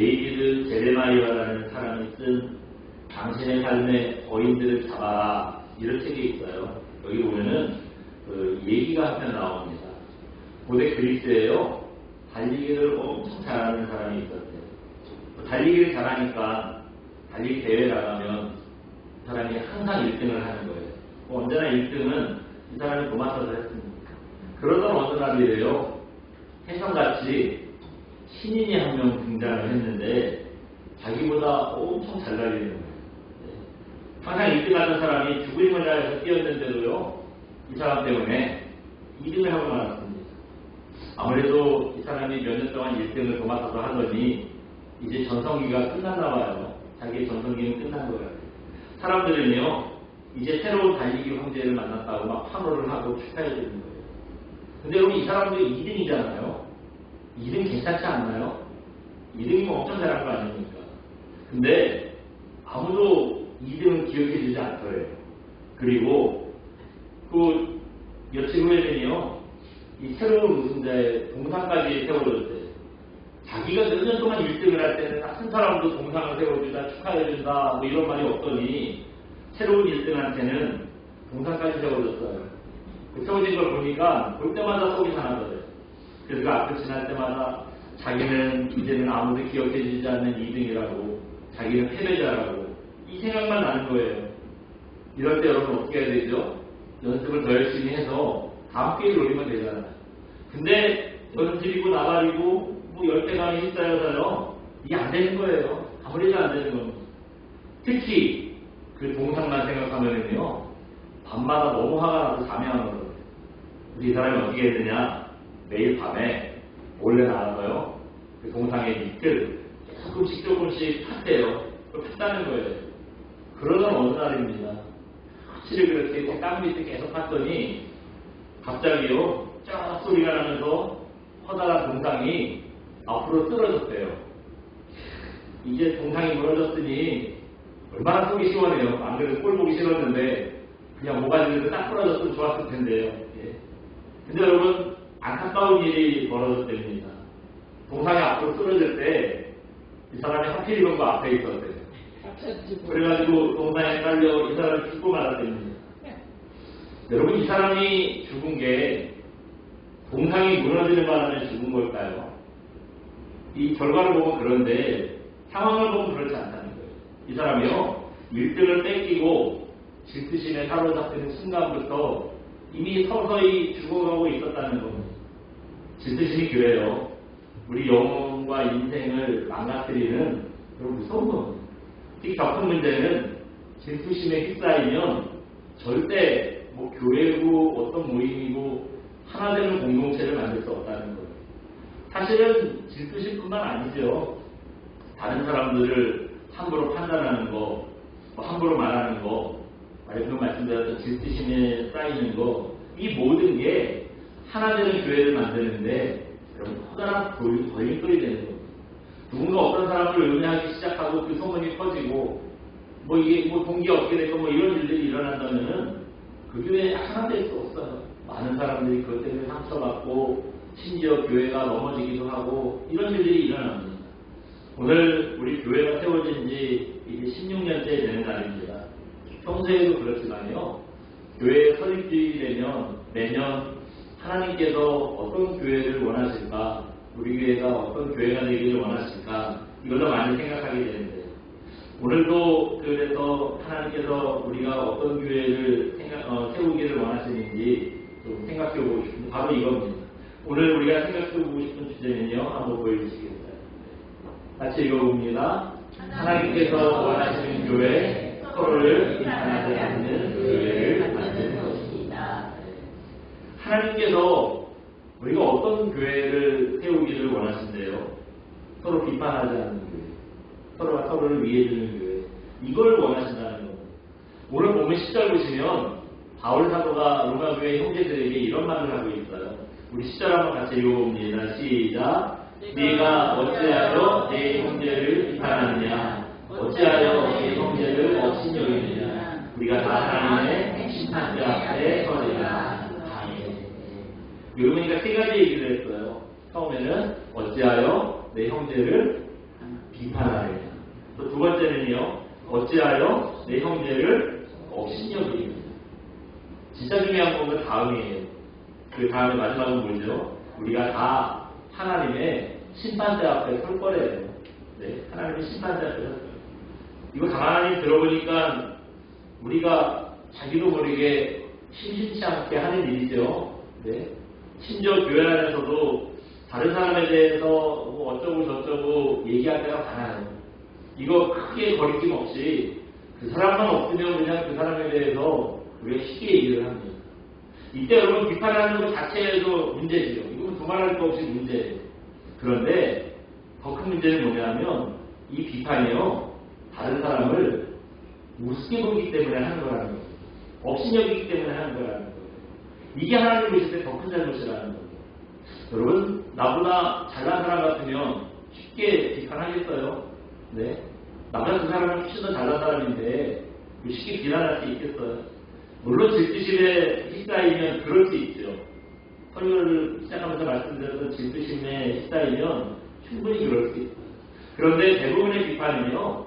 데이비드 제레마이어라는 사람이 쓴 당신의 삶의 거인들을 잡아라 이런 책이 있어요. 여기 보면은 그 얘기가 한 편 나옵니다. 고대 그리스에요. 달리기를 엄청 잘하는 사람이 있었대요. 달리기를 잘하니까 달리기 대회 나가면 그 사람이 항상 1등을 하는 거예요. 언제나 1등은 이 사람이 도맡아서 했습니다. 그러던 어느 날이래요. 해성같이 신인이 한 명 등장을 했는데 자기보다 엄청 잘 달리는 거예요. 항상 1등 하는 사람이 죽을 모자에서 뛰었는데도요. 이 사람 때문에 2등을 하고 말았습니다. 아무래도 이 사람이 몇 년 동안 1등을 도맡아서 하더니 이제 전성기가 끝났나 봐요. 자기의 전성기는 끝난 거예요. 사람들은요. 이제 새로운 달리기 황제를 만났다고 막 환호를 하고 축하해 주는 거예요. 근데 여러분 이 사람도 2등이잖아요. 2등 괜찮지 않나요? 2등이면 엄청 잘한 거 아닙니까? 근데 아무도 2등은 기억해 주지 않더래요. 그리고 그 며칠 후에는요. 이 새로운 우승자의 동상까지 세워줬대요. 자기가 몇 년 동안 1등을 할 때는 한 사람도 동상을 세워주다 축하해준다 뭐 이런 말이 없더니 새로운 1등한테는 동상까지 세워줬어요. 그 세워진 걸 보니까 볼 때마다 속이 상하더래요. 그래서 그 앞을 지날 때마다 자기는 이제는 아무도 기억해주지 않는 2등이라고 자기는 패배자라고 이 생각만 나는 거예요. 이럴 때 여러분 어떻게 해야 되죠? 연습을 더 열심히 해서 다음 기회를 노리면 되잖아요. 근데 연습이고 나발이고 뭐 10대간이 힘싸여서요. 이게 안 되는 거예요. 아무래도 안 되는 겁니다. 특히 그 동상만 생각하면은요. 밤마다 너무 화가 나서 잠이 안 오거든요. 이 사람이 어떻게 했느냐. 매일 밤에 몰래 나가서요. 그 동상의 밑을 조금씩 팠대요. 그걸 팠다는 거예요. 그러던 어느 날입니다. 확실히 그렇게 땅 밑에 계속 팠더니 갑자기요. 쫙 소리가 나면서 커다란 동상이 앞으로 쓰러졌대요. 이제 동상이 무너졌으니 얼마나 속이 시원해요. 안 그래도 꼴 보기 싫었는데 그냥 모가지에서 딱 부러졌으면 좋았을 텐데요. 예. 근데 여러분 안타까운 일이 벌어졌답니다. 동상이 앞으로 쓰러질 때 이 사람이 하필 이런 거 앞에 있었대요. 그래가지고 동상에 깔려 이 사람이 죽고 말았답니다. 여러분 이 사람이 죽은 게 동상이 무너지는 바람에 죽은 걸까요? 이 결과를 보면 그런데 상황을 보면 그렇지 않다는 거예요. 이 사람이요 1등을 뺏기고 질투심에 사로잡히는 순간부터 이미 서서히 죽어가고 있었다는 겁니다. 질투심이 그래요. 우리 영혼과 인생을 망가뜨리는 그런 무서운 겁니다. 특히 더 큰 문제는 질투심에 휩싸이면 절대 뭐 교회고 어떤 모임이고 하나 되는 공동체를 만들 수 없다는 거예요. 사실은 질투심뿐만 아니죠. 다른 사람들을 함부로 판단하는 거, 뭐 함부로 말하는 거, 방금 말씀드렸던 질투심에 쌓이는 거, 이 모든 게 하나 되는 교회를 만드는데 여러분 커다란 걸림돌이 되는 겁니다. 누군가 어떤 사람을 의뢰하기 시작하고 그 소문이 퍼지고 뭐 이게 뭐 동기 어떻게 되고 뭐 이런 일들이 일어난다면은 그 교회에 하나 될 수 없어요. 많은 사람들이 그것 때문에 상처받고 심지어 교회가 넘어지기도 하고 이런 일들이 일어납니다. 오늘 우리 교회가 세워진 지 이제 16년째 되는 날입니다. 평소에도 그렇지만요. 교회 설립주일이 되면 매년 하나님께서 어떤 교회를 원하실까, 우리 교회가 어떤 교회가 되기를 원하실까 이걸로 많이 생각하게 되는데 오늘도 그래서 하나님께서 우리가 어떤 교회를 세우기를 원하시는지 좀 생각해보고 싶은데 바로 이겁니다. 오늘 우리가 생각해보고 싶은 주제는요. 한번 보여주시겠어요? 같이 읽어봅니다. 하나님께서 원하시는 교회, 서로를 비판하지 않는 교회를 만드는 것입니다. 하나님께서 우리가 어떤 교회를 세우기를 원하신대요? 서로 비판하지 않는 교회, 서로가 서로를 위해주는 교회, 이걸 원하신다는 겁니다. 오늘 보면 10절 보시면 바울 사도가 로마 교회 형제들에게 이런 말을 하고 있어요. 우리 10절 한번 같이 읽어봅니다. 시작. 네가 어찌하여 내 형제를 비판하느냐? 어찌하여 내 형제를 업신 여기느냐? 우리가 다 하나님의 심판대 앞에 서리라. 그러니까 세 가지 얘기를 했어요. 처음에는 어찌하여 내 형제를 비판하느냐. 또 두 번째는요, 어찌하여 내 형제를 업신여기느냐. 진짜 중요한 건 그 다음이에요. 그 다음에 마지막은 뭐죠? 우리가 다 하나님의 심판대 앞에 설 거래요. 네, 하나님의 심판대 앞에 설 거예요. 이거 가만히 들어보니까 우리가 자기도 모르게 심심치 않게 하는 일이죠. 네. 심지어 교회 안에서도 다른 사람에 대해서 뭐 어쩌고 저쩌고 얘기할 때가 많아요. 이거 크게 거리낌 없이 그 사람만 없으면 그냥 그 사람에 대해서 우리가 쉽게 얘기를 합니다. 이때 여러분 비판하는 것 자체에도 문제지요. 이건 두말할 거 없이 문제예요. 그런데 더 큰 문제는 뭐냐면 이 비판이요, 다른 사람을 우습게 보기 때문에 하는 거라는 거예요. 업신여기기 때문에 하는 거라는 거예요. 이게 하나님 보실 때 더 큰 잘못이라는 거예요. 여러분, 나보다 잘난 사람 같으면 쉽게 비판하겠어요? 네. 나보다 그 사람은 훨씬 더 잘난 사람인데 쉽게 비난할 수 있겠어요? 물론 질투심에 휩싸이면 그럴 수 있죠. 설교를 시작하면서 말씀드렸던 질투심에 휩싸이면 충분히 그럴 수 있어요. 그런데 대부분의 비판은요,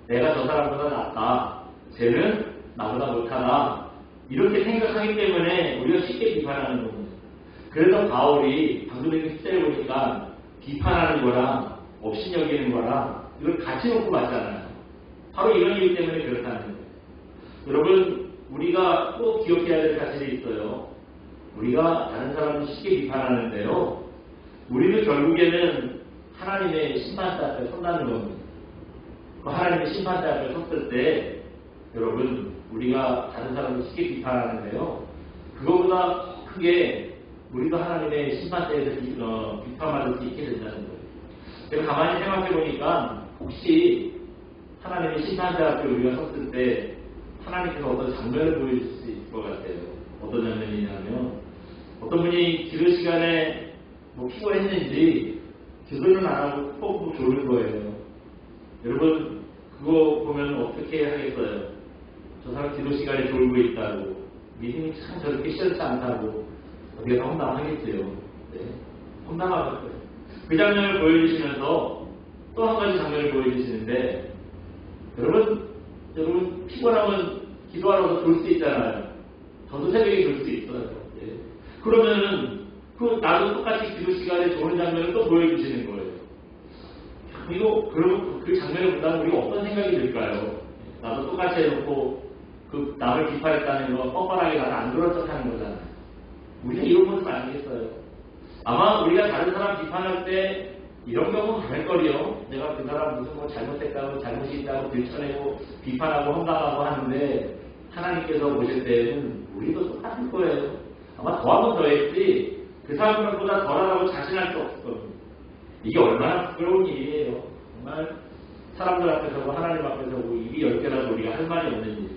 내가 저 사람보다 낫다, 쟤는 나보다 못하다, 이렇게 생각하기 때문에 우리가 쉽게 비판하는 겁니다. 그래서 바울이 방금 전에 숫자를 보니까 비판하는 거랑 업신여기는 거랑 이걸 같이 놓고 봤잖아요. 바로 이런 이유 때문에 그렇다는 거예요. 여러분, 우리가 꼭 기억해야 될 사실이 있어요. 우리가 다른 사람을 쉽게 비판하는데요, 우리도 결국에는 하나님의 심판대 앞에 선다는 겁니다. 그 하나님의 심판대 앞에 섰을 때 여러분, 우리가 다른 사람을 쉽게 비판하는데요, 그거보다 크게 우리도 하나님의 심판대에서 비판받을 수 있게 된다는 거예요. 제가 가만히 생각해 보니까 혹시 하나님의 심판대 앞에 우리가 섰을 때 하나님께서 어떤 장면을 보여줄 수 있을 것 같아요. 어떤 장면이냐면, 어떤 분이 기도 시간에 뭐 피곤했는지 기도는 안 하고 푹푹 졸는 거예요. 여러분, 그거 보면 어떻게 하겠어요? 저 사람 기도 시간에 졸고 있다고, 믿음이 참 저렇게 시원치 않다고 어디가 황당하겠어요. 네, 황당하겠어요. 그 장면을 보여주시면서 또 한 가지 장면을 보여주시는데, 여러분 피곤하면 기도하러 졸 수 있잖아요. 저도 새벽에 졸 수 있어요. 네. 그러면은 나도 똑같이 기도 시간에 좋은 장면을 또 보여주시는 거예요. 그러면 그 장면을 보다가 우리가 어떤 생각이 들까요? 나도 똑같이 해놓고 그 남을 비판했다는 거 뻔뻔하게 나는 안 그런 척 하는 거잖아요. 우리가 이런 모습 아니겠어요? 아마 우리가 다른 사람 비판할 때 이런 경우는 많을 거리요. 내가 그 사람 무슨 뭐 잘못했다고 잘못이 있다고 들춰내고 비판하고 험담하고 하는데 하나님께서 보실 때는 우리도 똑같을 거예요. 아마 더하면 더했지 그 사람들보다 덜하다고 자신할 수 없을 겁니다. 이게 얼마나 부끄러운 일이에요. 정말 사람들 앞에서고 하나님 앞에서고 입이 10개라도 우리가 할 말이 없는 일.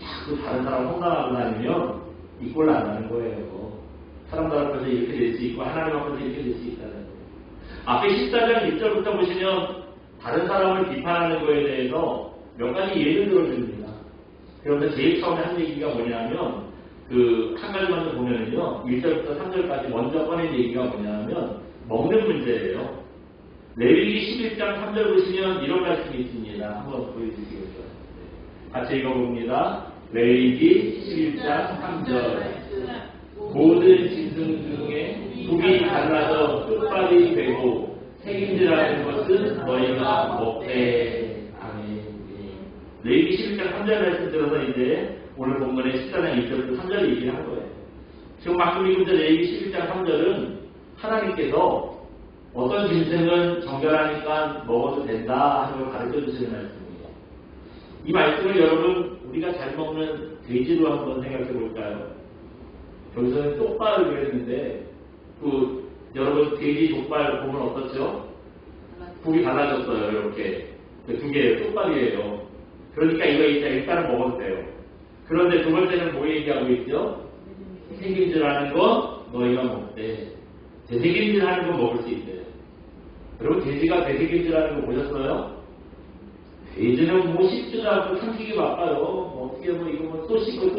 자꾸 다른 사람 험담하고 다니면 이 꼴 안 나는 거예요. 사람들 앞에서 이렇게 될 수 있고 하나님 앞에서 이렇게 될 수 있다는 거예요. 앞에 14장 1절부터 보시면 다른 사람을 비판하는 거에 대해서 몇 가지 예를 들어줍니다. 그러면서 제일 처음에 한 얘기가 뭐냐면 한 가지만 더 보면은요, 1절부터 3절까지 먼저 꺼낸 얘기가 뭐냐면 먹는 문제예요. 레위기 11장 3절 보시면 이런 말씀이 있습니다. 한번 보여주시겠어요? 같이 읽어봅니다. 레위기 11장 3절. 모든 짐승 중에 북이 갈라져 끝발이 되고 책임지라는 것은 너희가 먹되. 아멘. 레위기 11장 3절 말씀 들어서 이제 오늘 본문의 14장 1절부터 3절 얘기를 한 거예요. 지금 막금 읽은 레위기 11장 3절은 하나님께서 어떤 짐승은 정결하니까 먹어도 된다 하는 걸 가르쳐 주시는 말씀입니다. 이 말씀을 여러분 우리가 잘 먹는 돼지로 한번 생각해 볼까요? 여기서는 족발을 그랬는데 여러분 돼지 족발 보면 어떻죠? 국이 달라졌어요. 이렇게 두 개예요. 족발이에요. 그러니까 이거 일단은 먹어도 돼요. 그런데 두 번째는 뭐 얘기하고 있죠? 새김질하는 거 너희가 먹되. 대새김질하는 거 먹을 수 있대요. 여러분 돼지가 대새김질하는 거 보셨어요? 돼지는 뭐 씹지도 않고 삼키기 바빠요. 어떻게 이거 또 씹고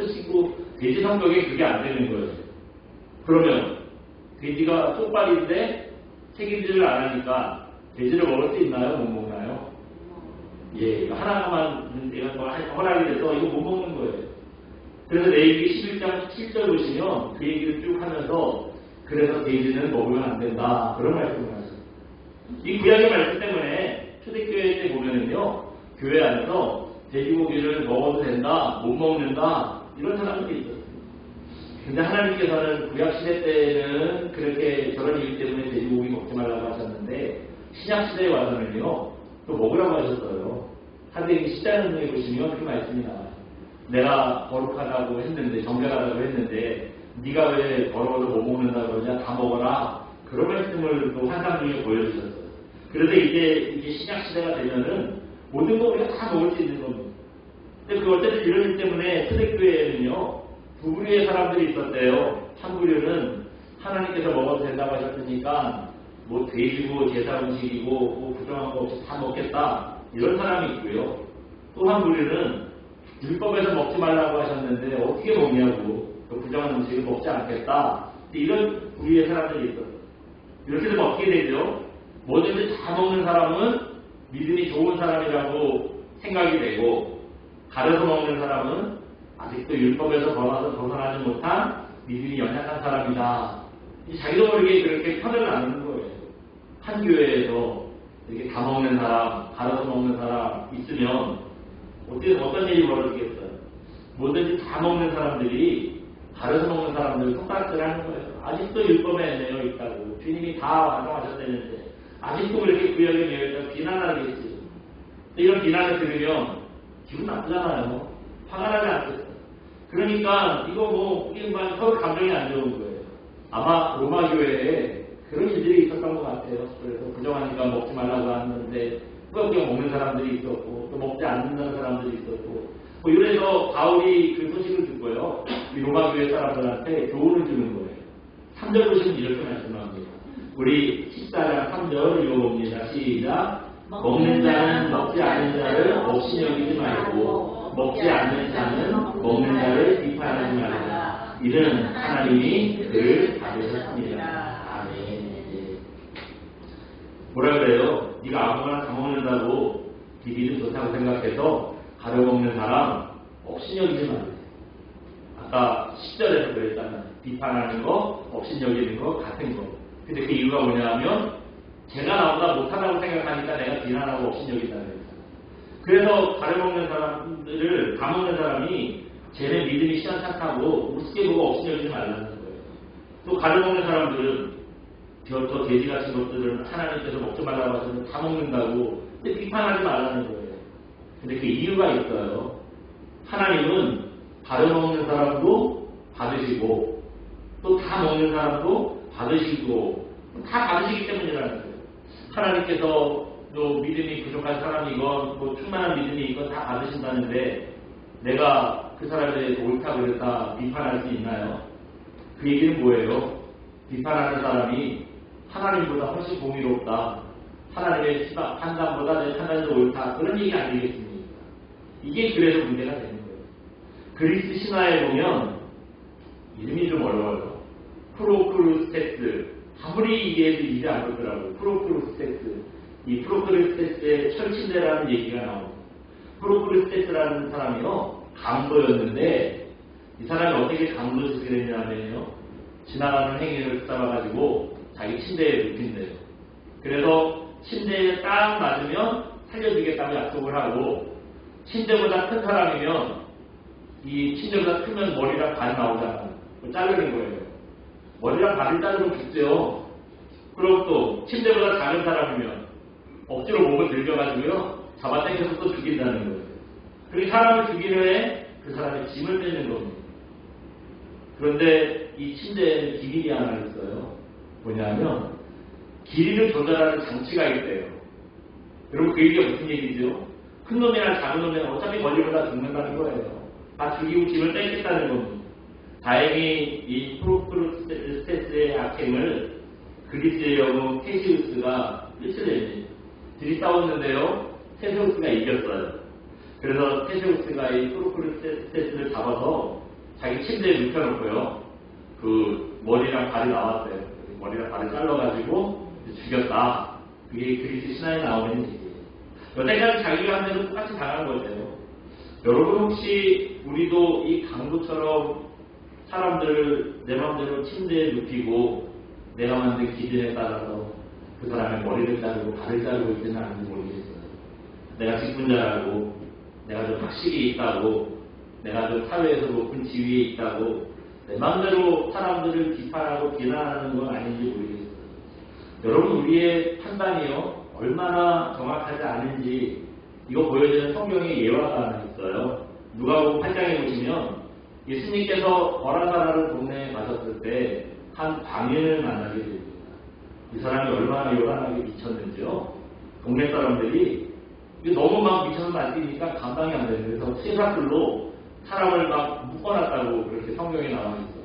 돼지 성격에 그게 안 되는 거예요. 그러면 돼지가 족발인데 책임질을 안 하니까 돼지를 먹을 수 있나요? 못 먹나요? 예, 이거 하나만 내가 허락이 돼서 이거 못 먹는 거예요. 그래서 레위기 11장 7절 보시면 그 얘기를 쭉 하면서 그래서 돼지는 먹으면 안 된다. 그런 말씀을 하셨어요. 이 구약의 말씀 때문에 초대교회 때 보면은요, 교회 안에서 돼지고기를 먹어도 된다, 못 먹는다, 이런 사람들이 있었어요. 근데 하나님께서는 구약시대 때는 그렇게 저런 이유 때문에 돼지고기 먹지 말라고 하셨는데, 신약시대에 와서는요, 또 먹으라고 하셨어요. 사도행전 10장에 보시면 그 말씀이 나와요. 내가 거룩하다고 했는데, 정결하다고 했는데, 네가 왜 더러워서 못 먹는다 그러냐, 다 먹어라. 그런 말씀을 또 환상 중에 보여주셨어요. 그래서 이제 신약시대가 되면은 모든 거 우리가 다 먹을 수 있는 겁니다. 근데 그 어쨌든 이런 일 때문에 초대교회에는요, 두 부류의 사람들이 있었대요. 한 부류는 하나님께서 먹어도 된다고 하셨으니까 뭐 돼지고 제사 음식이고 뭐 부정한 거 없이 다 먹겠다, 이런 사람이 있고요. 또 한 부류는 율법에서 먹지 말라고 하셨는데 어떻게 먹냐고, 그 부정한 음식을 먹지 않겠다, 이런 부류의 사람들이 있었어요. 이렇게 되면 어떻게 되죠? 뭐든지 다 먹는 사람은 믿음이 좋은 사람이라고 생각이 되고, 가려서 먹는 사람은 아직도 율법에서 벗어나지 못한 믿음이 연약한 사람이다. 자기도 모르게 그렇게 편을 나누는 거예요. 한 교회에서 이렇게 다 먹는 사람, 가려서 먹는 사람 있으면 어떤 일이 벌어지겠어요? 뭐든지 다 먹는 사람들이 가려서 먹는 사람들 손가락질 하는 거예요. 아직도 율법에 매여 있다고. 주님이 다 완성하셨다는데 아직도 그렇게 구약에 매여 있다고 비난하겠지. 이런 비난을 들으면 기분 나쁘잖아요. 화가 나지 않겠어요. 그러니까 이거 뭐 서로 감정이 안 좋은 거예요. 아마 로마 교회에 그런 일들이 있었던 것 같아요. 그래서 부정하니까 먹지 말라고 하는데 꾸역꾸역 먹는 사람들이 있었고, 또 먹지 않는 사람들이 있었고, 뭐 이래서 바울이 그 소식을 듣고요, 이 로마 교회 사람들한테 교훈을 주는 거예요. 3절 보시면 이렇게 말씀합니다. 우리 14장 3절 읽어봅니다. 시작. 먹는 자는 먹지 않는 자를 없이 여기지 말고, 먹지 않는 자는 먹는 자를 비판하지 말라. 이는 하나님이 그를 받으셨습니다. 아멘. 뭐라 그래요? 네가 아무거나 다 먹는다고 비비는 좋다고 생각해서 가려먹는 사람 업신여기지 말아요. 아까 10절에서 그랬잖아요. 비판하는 거, 업신여기는 거 같은 거. 근데 그 이유가 뭐냐면 제가 나보다 못하다고 생각하니까 내가 비난하고 업신여긴다는 거예요. 그래서 가려먹는 사람들을 다 먹는 사람이 쟤네 믿음이 시원찮다고 우습게 보고 업신여기지 말라는 거예요. 또 가려먹는 사람들은 저 돼지 같은 것들은 하나님께서 먹지 말라고 하시면 다 먹는다고, 근데 비판하지 말라는 거예요. 근데 그 이유가 있어요. 하나님은 가려먹는 사람도 받으시고, 또 다 먹는 사람도 받으시고, 다 받으시기 때문이라는 거예요. 하나님께서 또 믿음이 부족한 사람이건, 뭐 충만한 믿음이 있건 다 받으신다는데, 내가 그 사람에 대해서 옳다 그랬다 비판할 수 있나요? 그 얘기는 뭐예요? 비판하는 사람이 하나님보다 훨씬 공의롭다, 하나님의 판단보다 내 판단이 옳다, 그런 얘기 안 되겠습니까? 이게 그래서 문제가 되는 거예요. 그리스 신화에 보면 이름이 좀 어려워요. 프로크루스테스. 아무리 이해해도 이해 안 되더라고요. 프로크루스테스. 이 프로크루스테스의 철친대라는 얘기가 나옵니다. 프로크루스테스라는 사람이요, 강도였는데 이 사람이 어떻게 강도 짓을 했냐면요, 지나가는 행인을 붙잡아가지고 자기 침대에 눕힌대요. 그래서 침대에 딱 맞으면 살려주겠다고 약속을 하고, 침대보다 큰 사람이면 이 침대보다 크면 머리랑 발이 나오잖아요. 자르는 거예요. 머리랑 발을 자르면 죽죠. 그리고 또 침대보다 작은 사람이면 억지로 몸을 들겨가지고요, 잡아당겨서 또 죽인다는 거예요. 그리고 사람을 죽인 후에 그 사람의 짐을 뺏는 겁니다. 그런데 이 침대에는 기밀이 하나 있어요. 뭐냐면 길이를 조절하는 장치가 있대요. 여러분, 그 얘기가 무슨 얘기죠? 큰 놈이나 작은 놈이나 어차피 걸리면 죽는다는 거예요. 다 죽이고 짐을 뺏겠다는 겁니다. 다행히 이 프로크루스테스의 악행을 그리스의 영웅 테시우스가 끝을 냅니다. 둘이 싸웠는데요, 테세우스가 이겼어요. 그래서 테세우스가 이 프로크루스테스를 잡아서 자기 침대에 눕혀놓고요, 그 머리랑 발이 나왔어요. 머리랑 발을 잘라가지고 죽였다. 그게 그리스 신화에 나오는 얘기예요. 여태까지 자기가 한 대로 똑같이 당한 거예요. 여러분 혹시 우리도 이 강도처럼 사람들을 내 마음대로 침대에 눕히고 내가 만든 기준에 따라서 그 사람의 머리를 자르고 발을 자르고 있지는 않은지 모르겠어요. 내가 직분자라고, 내가 좀 학식이 있다고, 내가 좀 사회에서 높은 지위에 있다고 내 마음대로 사람들을 비판하고 비난하는 건 아닌지 모르겠어요. 여러분 우리의 판단이요 얼마나 정확하지 않은지 이거 보여주는 성경의 예화가 하나 있어요. 누가복음 8장에 보시면 예수님께서 거라사라는 동네에 가셨을 때 한 광인을 만나게 됩니다. 이 사람이 얼마나 요란하게 미쳤는지요. 동네 사람들이 너무 막 미쳐서 날뛰니까 감당이 안 되는 그래서 쇠사슬로 사람을 막 묶어놨다고 그렇게 성경에 나와 있어요.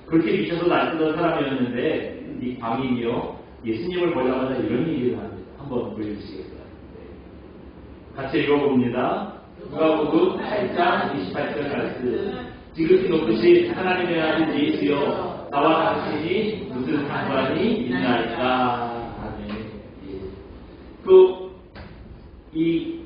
그렇게 미쳐서 날뛰던 사람이었는데 이 광인이요 예수님을 보자마자 이런 얘기를 합니다. 한번 보여주시겠어요? 네. 같이 읽어봅니다. 누가복음 8장 28절 말씀. 지극히 높으신 하나님의 아들 예수여 나와 당신이 무슨 상관이 있나이까. 아멘. 이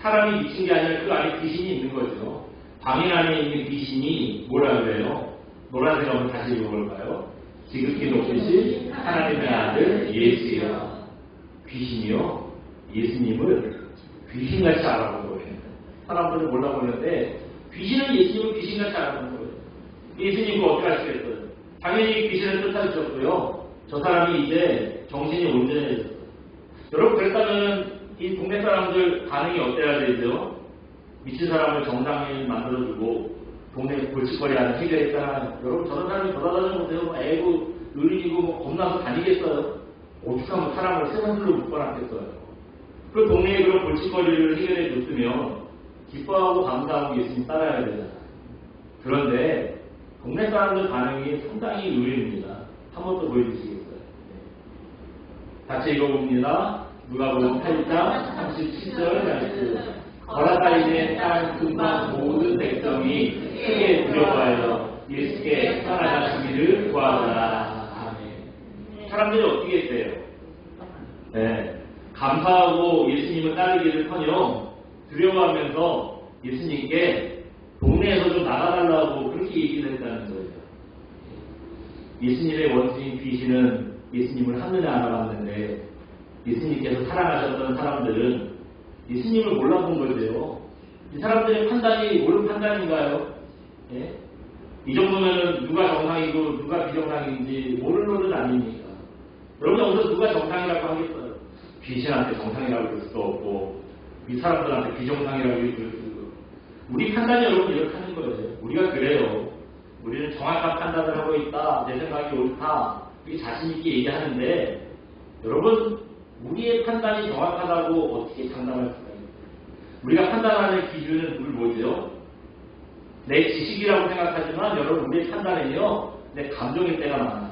사람이 미친 게 아니라 그 안에 귀신이 있는 거죠. 광인 안에 있는 귀신이 뭐라 그래요? 노란색 한번 다시 읽어볼까요? 지극히 높으신 하나님의 아들 예수여. 귀신이요 예수님을 귀신같이 알아본 거예요. 사람들은 몰라보는데 귀신은 예수님을 귀신같이 알아본 거예요. 예수님 그거 어떻게 하시겠어요? 당연히 귀신을 쫓아주셨고요. 저 사람이 이제 정신이 온전해졌어요. 여러분 그랬다면 이 동네 사람들 반응이 어때야 되죠? 미친 사람을 정상에 만들어주고 동네 골칫거리하는 해결했잖아요. 여러분 저런 사람이 돌아다니는 못해요. 애고 의리고 겁나서 다니겠어요? 어떻게 하면 사람을 세상들로 묶어놨겠어요? 그 동네에 그런 골칫거리를 해결해 줬으면 기뻐하고 감사하고 예수님 따라야 되잖아요. 그런데 동네 사람들 반응이 상당히 의외입니다. 한 번 더 보여주시겠어요? 네. 같이 읽어봅니다. 누가복음 8장 37절 말씀. 거라사인의 땅 근방 모든 백성이 크게 두려워하여 예수께 떠나가시기를 구하더라. 아멘. 사람들이 어떻게 했어요? 네. 감사하고 예수님을 따르기를커녕 두려워하면서 예수님께 동네에서 좀 나가달라고 그렇게 얘기를 했다는 거예요. 예수님의 원수인 귀신은 예수님을 한눈에 알아봤는데 예수님께서 사랑하셨던 사람들은 예수님을 몰라본 거죠. 이 사람들의 판단이 옳은 판단인가요? 예? 이 정도면 누가 정상이고 누가 비정상인지 모를 노릇 아닙니까? 여러분 여기서 누가 정상이라고 하겠어요? 귀신한테 정상이라고 그럴 수도 없고 이 사람들한테 비정상이라고 그럴 수도 없고 우리 판단이 여러분 이렇게 하는 거예요. 우리가 그래요. 우리는 정확한 판단을 하고 있다. 내 생각이 옳다. 이렇게 자신있게 얘기하는데 여러분 우리의 판단이 정확하다고 어떻게 장담할 수가 있어요? 우리가 판단하는 기준은 뭐죠? 내 지식이라고 생각하지만 여러분 우리의 판단은요 내 감정일 때가 많아요.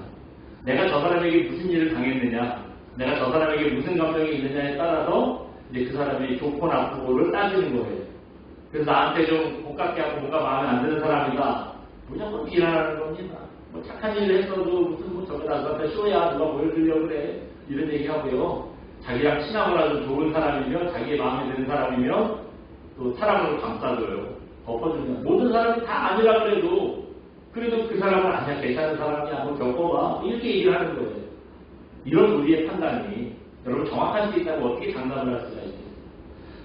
내가 저 사람에게 무슨 일을 당했느냐 내가 저 사람에게 무슨 감정이 있느냐에 따라서 이제 그 사람이 좋고 나쁘고를 따지는 거예요. 그래서 나한테 좀 고깝게 하고 뭔가 마음에 안 드는 사람이다. 무조건 비난하는 겁니다. 뭐 착한 일을 했어도 무슨 뭐 저거 나한테 쇼야 누가 보여주려고 그래. 이런 얘기하고요. 자기랑 친하거나 좀 좋은 사람이면 자기의 마음에 드는 사람이면 또 사람으로 감싸줘요. 덮어주면 모든 사람이 다 아니라 그래도 그 사람은 아니야 괜찮은 사람이야 한번 겪어봐 이렇게 얘기를 하는 거예요. 이런 우리의 판단이 여러분 정확할 수 있다고 어떻게 장담을 할 수가 있어요?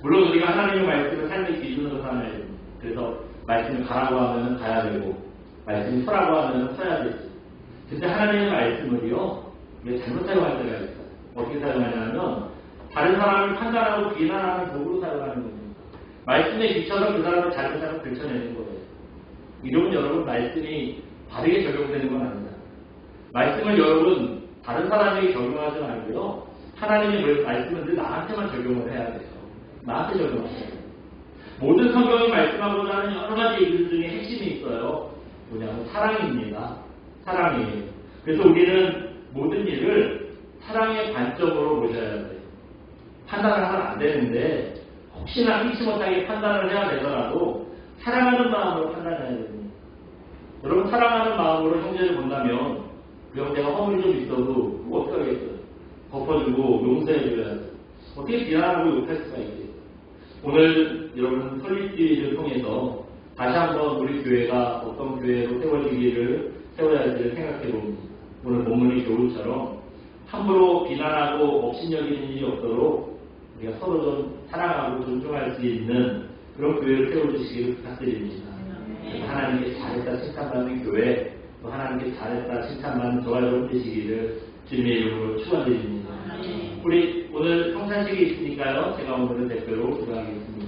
물론 우리가 하나님의 말씀을 삶의 기준으로 삼아야 됩니다. 그래서 말씀을 가라고 하면 가야 되고 말씀을 서라고 하면 서야 되지. 근데 하나님의 말씀을요 이게 잘못 사용할 때가 있어요. 어떻게 사용하냐면 다른 사람을 판단하고 비난하는 도구로 사용하는 겁니다. 말씀에 비춰서 그 사람을 잘못하면 들춰내는 거예요. 이러면 여러분 말씀이 바르게 적용되는 건 아니다. 말씀을 여러분 다른 사람에게 적용하지 말고요. 하나님의 말씀은 늘 나한테만 적용을 해야 돼요. 나한테 적용하셔야 돼요. 모든 성경이 말씀하고자 하는 여러 가지 얘기들 중에 핵심이 있어요. 뭐냐면 사랑입니다. 사랑이에요. 그래서 우리는 모든 일을 사랑의 관점으로 보셔야 돼요. 판단을 하면 안 되는데 혹시나 잊지 못하게 판단을 해야 되더라도 사랑하는 마음으로 판단해야 됩니다. 여러분 사랑하는 마음으로 형제를 본다면 그 형제가 허물이 좀 있어도 어떻게 하겠어요? 덮어주고 용서해줘야죠. 어떻게 비난하고 욕할 수가 있겠어요? 오늘 여러분 설립기를 통해서 다시 한번 우리 교회가 어떤 교회로 세워야 할지를 생각해 봅니다. 오늘 본문의 교훈처럼 함부로 비난하고 업신여기는 일이 없도록 우리가 서로 좀 사랑하고 존중할 수 있는 그런 교회를 세워주시기를 부탁드립니다. 하나님께 잘했다 칭찬받는 교회, 또 하나님께 잘했다 칭찬받는 저와 여러분 되시기를 주님의 이름으로 축원드립니다. 우리 오늘 성찬식이 있으니까요. 제가 오늘은 대표로 기도하겠습니다.